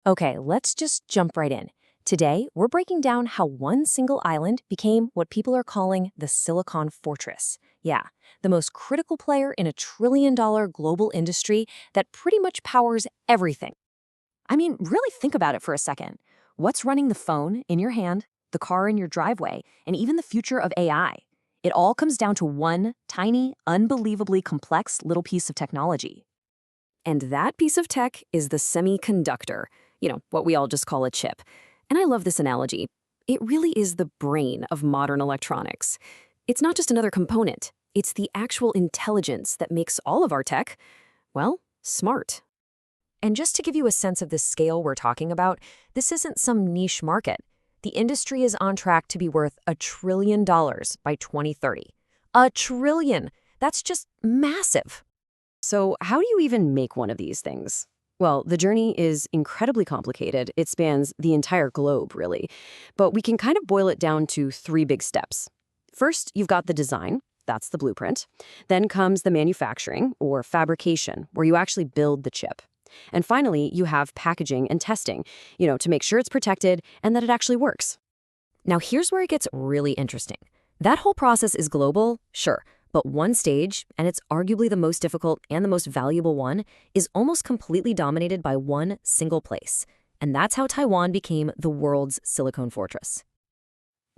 Okay, let's just jump right in. Today, we're breaking down how one single island became what people are calling the Silicon Fortress. Yeah, the most critical player in a trillion-dollar global industry that pretty much powers everything. I mean, really think about it for a second. What's running the phone in your hand, the car in your driveway, and even the future of AI? It all comes down to one tiny, unbelievably complex little piece of technology. And that piece of tech is the semiconductor, what we all just call a chip. And I love this analogy. It really is the brain of modern electronics. It's not just another component, it's the actual intelligence that makes all of our tech, well, smart. And just to give you a sense of the scale we're talking about, this isn't some niche market. The industry is on track to be worth $1 trillion by 2030. A trillion! That's just massive. So how do you even make one of these things? Well, the journey is incredibly complicated. It spans the entire globe, really. But we can kind of boil it down to three big steps. First, you've got the design. That's the blueprint. Then comes the manufacturing, or fabrication, where you actually build the chip. And finally, you have packaging and testing, to make sure it's protected and that it actually works. Now, here's where it gets really interesting. That whole process is global, sure, but one stage, and it's arguably the most difficult and the most valuable one, is almost completely dominated by one single place. And that's how Taiwan became the world's Silicon Fortress.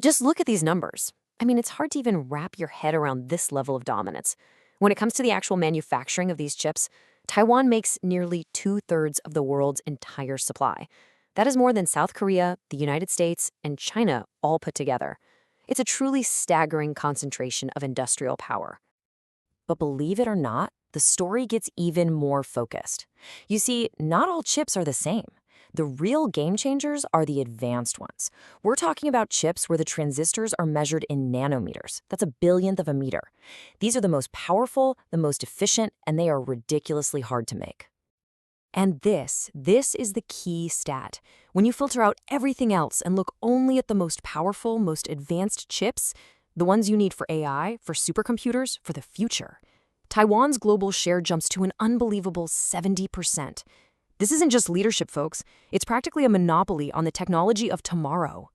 Just look at these numbers. I mean, it's hard to even wrap your head around this level of dominance. When it comes to the actual manufacturing of these chips, Taiwan makes nearly 2/3 of the world's entire supply. That is more than South Korea, the United States, and China all put together. It's a truly staggering concentration of industrial power. But believe it or not, the story gets even more focused. You see, not all chips are the same. The real game changers are the advanced ones. We're talking about chips where the transistors are measured in nanometers. That's a billionth of a meter. These are the most powerful, the most efficient, and they are ridiculously hard to make. And this is the key stat. When you filter out everything else and look only at the most powerful, most advanced chips, the ones you need for AI, for supercomputers, for the future, Taiwan's global share jumps to an unbelievable 70%. This isn't just leadership, folks. It's practically a monopoly on the technology of tomorrow.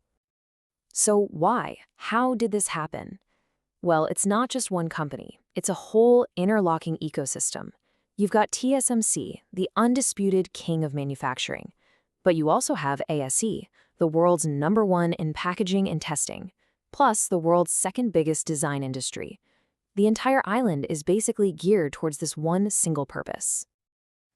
So why? How did this happen? Well, it's not just one company. It's a whole interlocking ecosystem. You've got TSMC, the undisputed king of manufacturing. But you also have ASE, the world's #1 in packaging and testing, plus the world's second biggest design industry. The entire island is basically geared towards this one single purpose.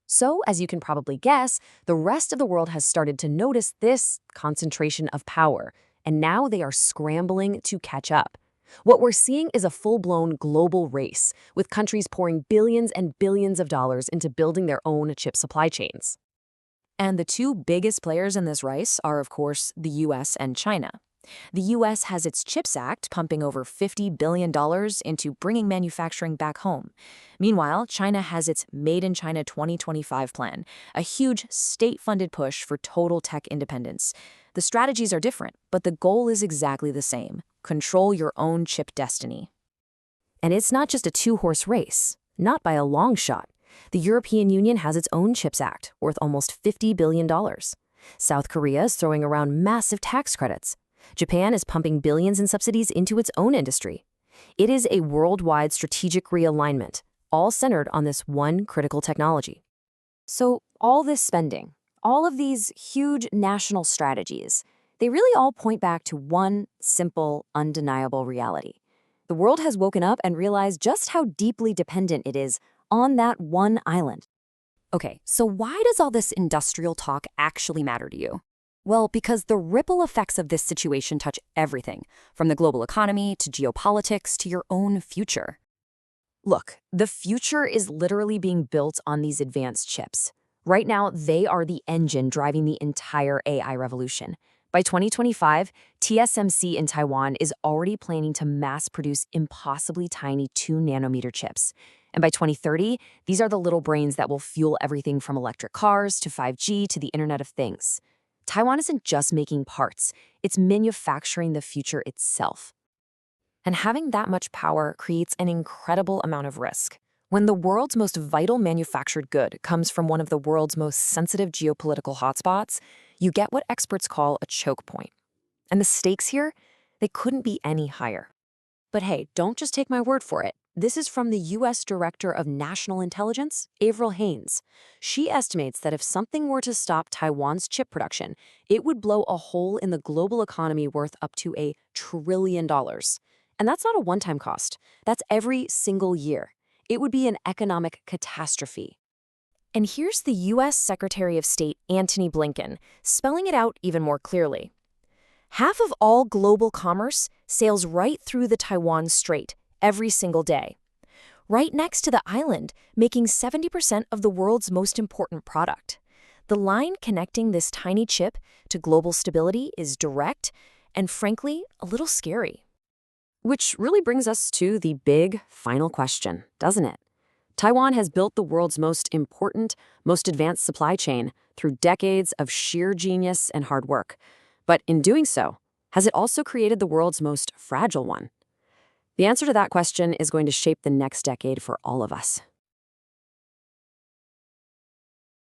So, as you can probably guess, the rest of the world has started to notice this concentration of power, and now they are scrambling to catch up. What we're seeing is a full-blown global race, with countries pouring billions and billions of dollars into building their own chip supply chains. And the two biggest players in this race are, of course, the US and China. The US has its CHIPS Act pumping over $50 billion into bringing manufacturing back home. Meanwhile, China has its Made in China 2025 plan, a huge state-funded push for total tech independence. The strategies are different, but the goal is exactly the same: control your own chip destiny. And it's not just a two-horse race, not by a long shot. The European Union has its own CHIPS Act, worth almost $50 billion. South Korea is throwing around massive tax credits. Japan is pumping billions in subsidies into its own industry. It is a worldwide strategic realignment, all centered on this one critical technology. So all this spending, all of these huge national strategies, they really all point back to one simple, undeniable reality. The world has woken up and realized just how deeply dependent it is on that one island. Okay, so why does all this industrial talk actually matter to you? Well, because the ripple effects of this situation touch everything, from the global economy to geopolitics to your own future. Look, the future is literally being built on these advanced chips. Right now, they are the engine driving the entire AI revolution. By 2025, TSMC in Taiwan is already planning to mass-produce impossibly tiny 2-nanometer chips. And by 2030, these are the little brains that will fuel everything from electric cars to 5G to the Internet of Things. Taiwan isn't just making parts, it's manufacturing the future itself. And having that much power creates an incredible amount of risk. When the world's most vital manufactured good comes from one of the world's most sensitive geopolitical hotspots, you get what experts call a choke point. And the stakes here, they couldn't be any higher. But hey, don't just take my word for it. This is from the U.S. Director of National Intelligence, Avril Haines. She estimates that if something were to stop Taiwan's chip production, it would blow a hole in the global economy worth up to $1 trillion. And that's not a one-time cost. That's every single year. It would be an economic catastrophe. And here's the U.S. Secretary of State Antony Blinken spelling it out even more clearly. Half of all global commerce sails right through the Taiwan Strait every single day, right next to the island, making 70% of the world's most important product. The line connecting this tiny chip to global stability is direct and, frankly, a little scary. Which really brings us to the big final question, doesn't it? Taiwan has built the world's most important, most advanced supply chain through decades of sheer genius and hard work. But in doing so, has it also created the world's most fragile one? The answer to that question is going to shape the next decade for all of us.